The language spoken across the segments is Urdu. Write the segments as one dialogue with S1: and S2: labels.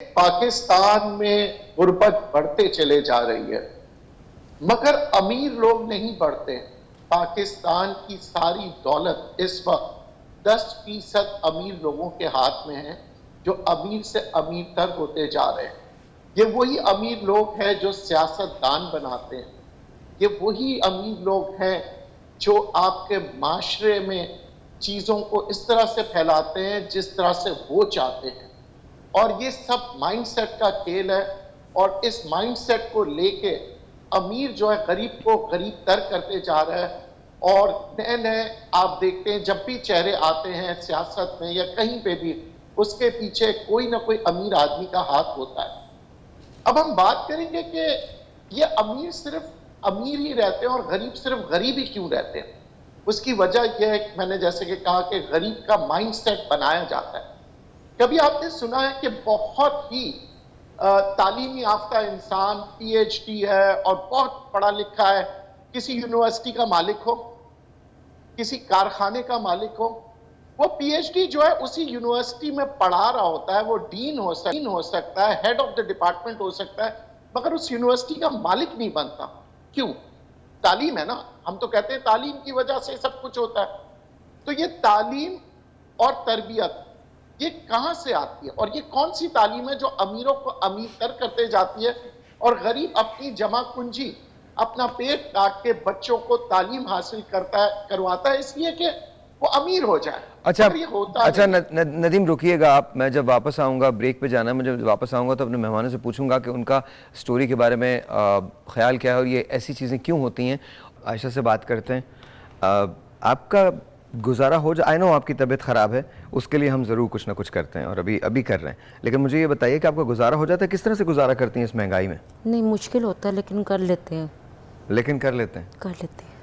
S1: پاکستان میں غربت بڑھتے چلے جا رہی ہے مگر امیر لوگ نہیں بڑھتے. پاکستان کی ساری دولت اس وقت 10% امیر لوگوں کے ہاتھ میں ہے جو امیر سے امیر تر ہوتے جا رہے ہیں. یہ وہی امیر لوگ ہیں جو سیاست دان بناتے ہیں. یہ وہی امیر لوگ ہیں جو آپ کے معاشرے میں چیزوں کو اس طرح سے پھیلاتے ہیں جس طرح سے وہ چاہتے ہیں. اور یہ سب مائنڈ سیٹ کا کھیل ہے اور اس مائنڈ سیٹ کو لے کے امیر جو ہے غریب کو غریب تر کرتے جا رہا ہے. اور نئے نئے آپ دیکھتے ہیں جب بھی چہرے آتے ہیں سیاست میں یا کہیں پہ بھی اس کے پیچھے کوئی نہ کوئی امیر آدمی کا ہاتھ ہوتا ہے. اب ہم بات کریں گے کہ یہ امیر صرف امیر ہی رہتے ہیں اور غریب صرف غریب ہی کیوں رہتے ہیں. اس کی وجہ یہ ہے کہ میں نے جیسے کہ کہا کہ غریب کا مائنڈ سیٹ بنایا جاتا ہے. کبھی آپ نے سنا ہے کہ بہت ہی تعلیمی یافتہ انسان پی ایچ ڈی ہے اور بہت پڑھا لکھا ہے, کسی یونیورسٹی کا مالک ہو, کسی کارخانے کا مالک ہو, وہ پی ایچ ڈی جو ہے اسی یونیورسٹی میں پڑھا رہا ہوتا ہے, وہ ڈین ہو سکتا ہے, ہیڈ آف دا ڈپارٹمنٹ ہو سکتا ہے, مگر اس یونیورسٹی کا مالک نہیں بنتا. کیوں؟ تعلیم ہے نا. ہم تو کہتے ہیں تعلیم کی وجہ سے سب کچھ ہوتا ہے. تو یہ تعلیم اور تربیت یہ کہاں سے آتی ہے اور یہ کون سی تعلیم ہے جو امیروں کو امیر تر کرتے جاتی ہے اور غریب اپنی جمع کنجی اپنا پیٹ کاٹ کے بچوں کو تعلیم حاصل کرواتا ہے اس لیے کہ وہ امیر ہو جائے.
S2: اچھا ندیم رکیے گا آپ. میں جب واپس آؤں گا, بریک پہ جانا ہے, میں جب واپس آؤں گا تو اپنے مہمانوں سے پوچھوں گا کہ ان کا سٹوری کے بارے میں خیال کیا ہے اور یہ ایسی چیزیں کیوں ہوتی ہیں. عائشہ سے بات کرتے ہیں. آپ کا گزارا ہو جائے, آئی نو آپ کی طبیعت خراب ہے, اس کے لیے ہم ضرور کچھ نہ کچھ کرتے ہیں اور ابھی کر رہے ہیں, لیکن مجھے یہ بتائیے کہ آپ کا گزارا ہو جاتا ہے, کس طرح سے گزارا کرتی ہیں اس مہنگائی میں؟
S3: نہیں, مشکل ہوتا ہے لیکن کر لیتے ہیں.
S2: کر لیتے ہیں.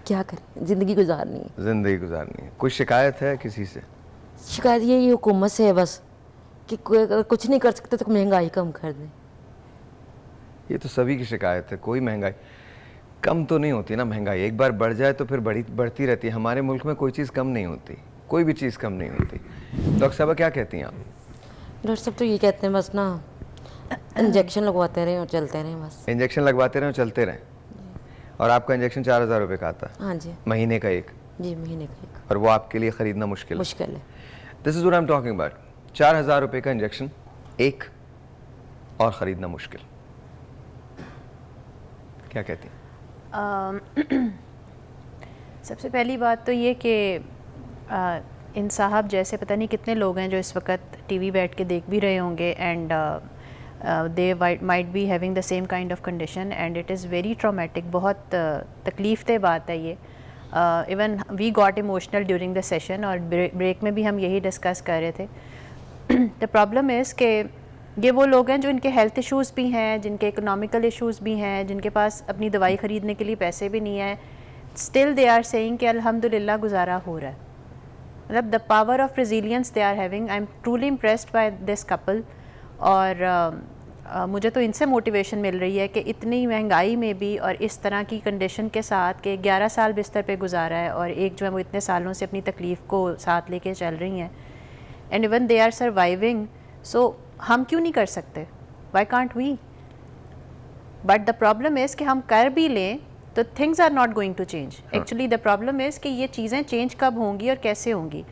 S3: کیا کریں, زندگی گزارنی
S2: ہے. کوئی شکایت ہے کسی سے؟
S3: شکایت یہ حکومت سے ہے بس کہ کچھ نہیں کر سکتے تو مہنگائی کم کر دیں.
S2: یہ تو سبھی کی شکایت ہے. کوئی مہنگائی کم تو نہیں ہوتی نا. مہنگائی ایک بار بڑھ جائے تو پھر بڑھتی رہتی ہے. ہمارے ملک میں کوئی چیز کم نہیں ہوتی, کوئی بھی چیز کم نہیں ہوتی. ڈاکٹر صاحبہ کیا کہتی ہیں آپ؟
S3: ڈاکٹر صاحب تو یہ کہتے ہیں بس نا انجیکشن لگواتے رہیں اور چلتے رہیں. بس
S2: انجیکشن لگواتے رہیں اور چلتے رہیں. اور آپ کا انجیکشن 4000 روپے کا آتا ہے؟
S3: ہاں جی.
S2: مہینے کا ایک؟
S3: جی, مہینے کا ایک.
S2: اور وہ آپ کے لیے خریدنا مشکل
S3: ہے.
S2: This is what I am talking about. 4000 روپے کا انجیکشن ایک اور خریدنا مشکل. کیا کہتی ہیں؟
S4: سب سے پہلی بات تو یہ کہ ان صاحب جیسے پتہ نہیں کتنے لوگ ہیں جو اس وقت ٹی وی بیٹھ کے دیکھ بھی رہے ہوں گے, and they might be having the same kind of condition and it is very traumatic. بہت تکلیف دہ بات ہے یہ. Even we got emotional during the session اور بریک میں بھی ہم یہی ڈسکس کر رہے تھے. the problem is کہ یہ وہ لوگ ہیں جو ان کے ہیلتھ ایشوز بھی ہیں, جن کے اکنامیکل ایشوز بھی ہیں, جن کے پاس اپنی دوائی خریدنے کے لیے پیسے بھی نہیں ہیں, still they are saying کہ الحمدللہ گزارا ہو رہا ہے. مطلب the power of resilience they are having. I am truly impressed by this couple. اور مجھے تو ان سے موٹیویشن مل رہی ہے کہ اتنی مہنگائی میں بھی اور اس طرح کی کنڈیشن کے ساتھ کہ 11 سال بستر پہ گزارا ہے اور ایک جو ہے وہ اتنے سالوں سے اپنی تکلیف کو ساتھ لے کے چل رہی ہیں, and even they are surviving. So ہم کیوں نہیں کر سکتے؟ Why can't we? But the problem is کہ ہم کر بھی لیں تو things are not going to change. Actually the problem is کہ یہ چیزیں چینج کب ہوں گی اور کیسے ہوں گی.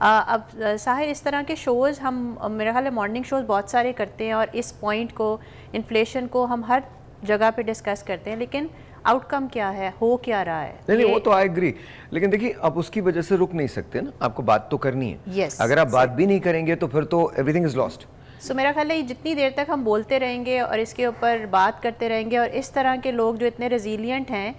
S4: اب ساحر اس طرح کے شوز ہم میرا خیال ہے مارننگ شوز بہت سارے کرتے ہیں اور اس پوائنٹ کو, انفلیشن کو ہم ہر جگہ پہ ڈسکس کرتے ہیں, لیکن آؤٹ کم کیا ہے, ہو کیا رہا ہے؟
S2: نہیں وہ تو آئی ایگری, لیکن دیکھیے آپ اس کی وجہ سے رک نہیں سکتے نا, آپ کو بات تو کرنی ہے. اگر آپ بات بھی نہیں کریں گے تو پھر تو ایوری تھنگ از لاسٹ.
S4: سو میرا خیال ہے جتنی دیر تک ہم بولتے رہیں گے اور اس کے اوپر بات کرتے رہیں گے, اور اس طرح کے لوگ جو اتنے ریزیلینٹ ہیں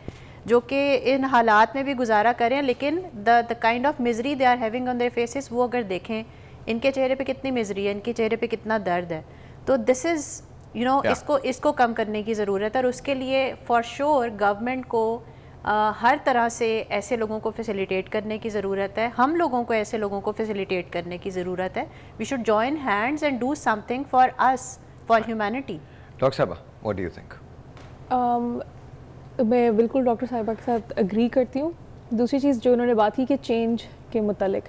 S4: جو کہ ان حالات میں بھی گزارا کریں, لیکن the kind of misery they are having on their faces, وہ اگر دیکھیں ان کے چہرے پہ کتنی مزری ہے, ان کے چہرے پہ کتنا درد ہے, تو دس از اس کو کم کرنے کی ضرورت ہے. اور اس کے لیے فار شور گورنمنٹ کو ہر طرح سے ایسے لوگوں کو فیسیلیٹیٹ کرنے کی ضرورت ہے. ہم لوگوں کو ایسے لوگوں کو فیسیلیٹیٹ کرنے کی ضرورت ہے. We should join hands and do something for us, for humanity.
S2: Doctor صاحبہ واٹ ڈو یو تھنک؟
S5: میں بالکل ڈاکٹر صاحبہ کے ساتھ اگری کرتی ہوں. دوسری چیز جو انہوں نے بات کی کہ چینج کے متعلق,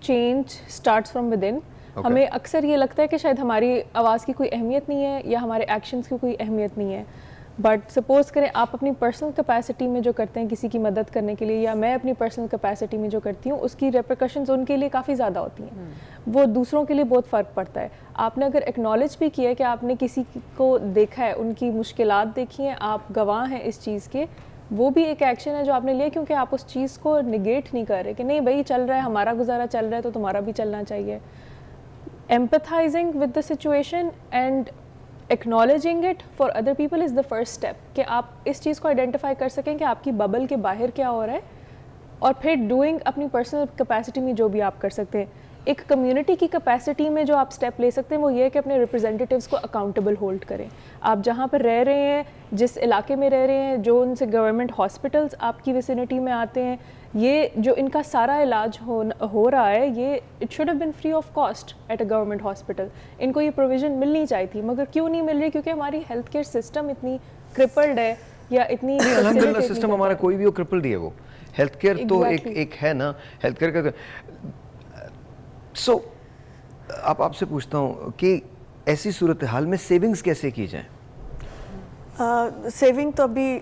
S5: change starts from with in. ہمیں اکثر یہ لگتا ہے کہ شاید ہماری آواز کی کوئی اہمیت نہیں ہے یا ہمارے ایکشنز کی کوئی اہمیت نہیں ہے, بٹ سپوز کریں آپ اپنی پرسنل کیپیسٹی میں جو کرتے ہیں کسی کی مدد کرنے کے لیے, یا میں اپنی پرسنل کیپیسٹی میں جو کرتی ہوں, اس کی ریپریکشنز ان کے لیے کافی زیادہ ہوتی ہیں, وہ دوسروں کے لیے بہت فرق پڑتا ہے. آپ نے اگر ایکنالج بھی کیا ہے کہ آپ نے کسی کو دیکھا ہے, ان کی مشکلات دیکھی ہیں, آپ گواہ ہیں اس چیز کے, وہ بھی ایک ایکشن ہے جو آپ نے لیا, کیونکہ آپ اس چیز کو نگیٹ نہیں کر رہے کہ نہیں بھائی چل رہا ہے, ہمارا گزارا چل رہا ہے تو تمہارا بھی چلنا چاہیے. Empathising with the situation and acknowledging it for other people is the first step, کہ آپ اس چیز کو آئیڈینٹیفائی کر سکیں کہ آپ کی ببل کے باہر کیا ہو رہا ہے, اور پھر ڈوئنگ اپنی پرسنل کیپیسٹی میں جو بھی آپ کر سکتے ہیں. ایک کمیونٹی کی کیپیسٹی میں جو آپ اسٹیپ لے سکتے ہیں وہ یہ ہے کہ اپنے ریپرزینٹیوز کو اکاؤنٹیبل ہولڈ کریں. آپ جہاں پر رہ رہے ہیں, جس علاقے میں رہ رہے ہیں, جو ان سے گورنمنٹ ہاسپٹلس آپ کی ویسینٹی میں آتے ہیں, یہ جو ان کا سارا علاج ہو رہا ہے, یہ it should have been free of cost at a government hospital. ان کو یہ پروویژن ملنی چاہیے تھی, مگر کیوں نہیں مل رہی؟ کیونکہ ہماری ہیلتھ کیئر سسٹم اتنی کرپلڈ ہے, یا اتنی
S2: الحمدللہ سسٹم ہمارا کوئی بھی وہ کرپلڈ ہی ہے. وہ ہیلتھ کیئر تو ایک ہے نا, ہیلتھ کیئر کا. سو آپ سے پوچھتا ہوں کہ ایسی صورتحال میں سیونگز کیسے کی جائیں؟
S6: سیونگ تو ابھی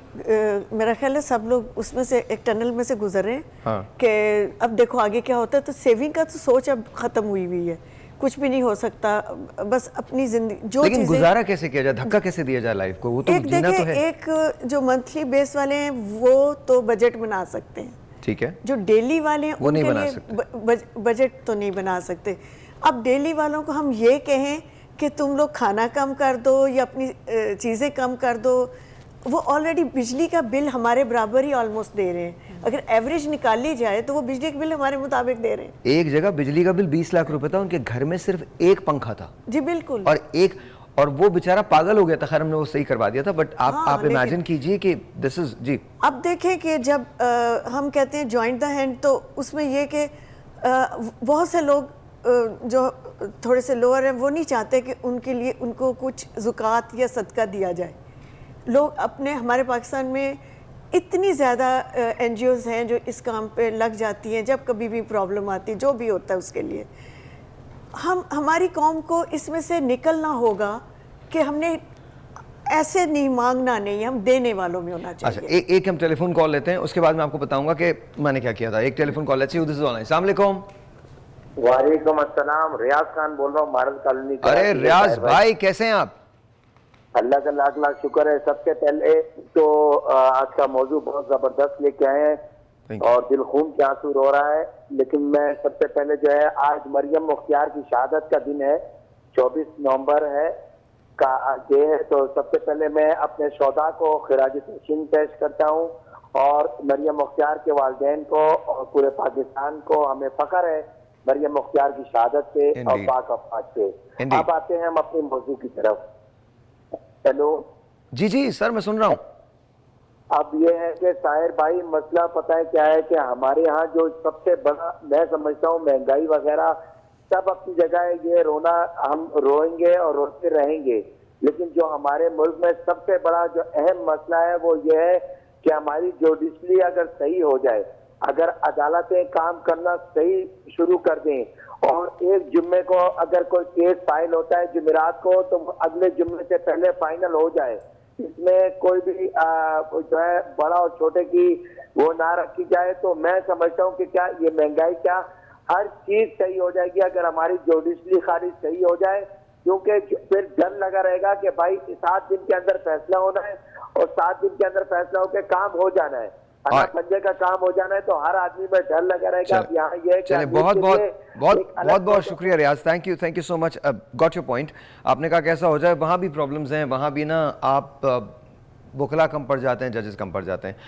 S6: میرا خیال ہے سب لوگ اس میں سے ایک ٹنل میں سے گزر رہے ہیں کہ اب دیکھو آگے کیا ہوتا ہے. تو سیونگ کا تو سوچ اب ختم ہوئی ہے, کچھ بھی نہیں ہو سکتا, بس اپنی زندگی جو
S2: لیکن گزارا کیسے کیا جائے, دھکا کیسے دیا جائے لائف کو؟ وہ تو جینا تو ہے.
S6: ایک جو منتھلی بیس والے ہیں وہ تو بجٹ بنا سکتے ہیں,
S2: ٹھیک ہے.
S6: جو ڈیلی والے ہیں
S2: وہ
S6: ان
S2: نہیں
S6: کے
S2: بنا
S6: لیے
S2: سکتے,
S6: بجٹ تو نہیں بنا سکتے. اب ڈیلی والوں کو ہم یہ کہیں کہ تم لوگ کھانا کم کر دو یا اپنی چیزیں کم کر دو, وہ آلریڈی بجلی کا بل ہمارے برابر ہی آلموسٹ دے رہے ہیں. اگر ایوریج نکال لی جائے تو وہ بجلی کا بل ہمارے مطابق دے رہے ہیں.
S2: ایک جگہ بجلی کا بل 20 لاکھ روپے تھا, ان کے گھر میں صرف ایک پنکھا تھا.
S6: جی بالکل.
S2: اور وہ بیچارہ پاگل ہو گیا تھا. خیر ہم نے وہ صحیح کروا دیا تھا, بٹ آپ امیجن کیجئے کہ دس از جی.
S6: اب دیکھیں کہ جب ہم کہتے ہیں جوائنٹ دا ہینڈ, تو اس میں یہ کہ بہت سے لوگ جو تھوڑے سے لوور ہیں وہ نہیں چاہتے کہ ان کے لیے ان کو کچھ زکوٰۃ یا صدقہ دیا جائے. لوگ اپنے ہمارے پاکستان میں اتنی زیادہ این جی اوز ہیں جو اس کام پہ لگ جاتی ہیں جب کبھی بھی پرابلم آتی ہے, جو بھی ہوتا ہے اس کے لیے. ہماری قوم کو اس میں سے نکلنا ہوگا کہ ہم نے ایسے نہیں مانگنا نہیں, ہم دینے والوں میں ہونا چاہیے.
S2: اچھا ایک ہم ٹیلی فون کال لیتے ہیں, اس کے بعد میں آپ کو بتاؤں گا کہ میں نے کیا کیا تھا. ایک ٹیلی فون کال لیتے ہیں. السلام علیکم.
S7: وعلیکم السلام, ریاض خان بول رہا ہوں, مارل کالونی.
S2: ارے ریاض بھائی کیسے ہیں آپ؟
S7: اللہ کا لاکھ لاکھ شکر ہے. سب سے پہلے تو آج کا موضوع بہت زبردست لے کے آئے ہیں اور دل خون کے آنسو رو رہا ہے. لیکن میں سب سے پہلے جو ہے, آج مریم مختار کی شہادت کا دن ہے, 24 نومبر ہے کا ڈے ہے. تو سب سے پہلے میں اپنے شہداء کو خراج تحسین پیش کرتا ہوں, اور مریم مختار کے والدین کو اور پورے پاکستان کو ہمیں فخر ہے مریم مختار کی شہادت سے اور پاک افواج سے. اب آتے ہیں ہم اپنے موضوع کی طرف. ہیلو
S2: جی سر میں سن رہا ہوں.
S7: اب یہ ہے کہ طاہر بھائی مسئلہ پتہ ہے کیا ہے کہ ہمارے ہاں جو سب سے بڑا میں سمجھتا ہوں مہنگائی وغیرہ سب اپنی جگہ ہے, یہ رونا ہم روئیں گے اور روتے رہیں گے, لیکن جو ہمارے ملک میں سب سے بڑا جو اہم مسئلہ ہے وہ یہ ہے کہ ہماری جوڈیشلی اگر صحیح ہو جائے, اگر عدالتیں کام کرنا صحیح شروع کر دیں, اور ایک جمعے کو اگر کوئی کیس فائل ہوتا ہے جمعرات کو, تو اگلے جمعے سے پہلے فائنل ہو جائے. اس میں کوئی بھی جو ہے بڑا اور چھوٹے کی وہ نہ رکھی جائے, تو میں سمجھتا ہوں کہ کیا یہ مہنگائی کیا ہر چیز صحیح ہو جائے گی اگر ہماری جوڈیشلی خارج صحیح ہو جائے. کیونکہ پھر ڈر لگا رہے گا کہ بھائی 7 دن کے اندر فیصلہ ہونا ہے, اور 7 دن کے اندر فیصلہ ہو کے کام ہو جانا ہے, پنجے کا کام ہو جانا ہے, تو ہر آدمی میں ڈر لگا رہے گا. یہاں یہ
S2: بہت شکریہ Riaz, thank you so much. Got your point. آپ نے کہا کیسا ہو جائے, وہاں بھی پرابلمز ہیں, وہاں بھی نا آپ وکلا کم پڑ جاتے ہیں, ججز کم پڑ جاتے ہیں.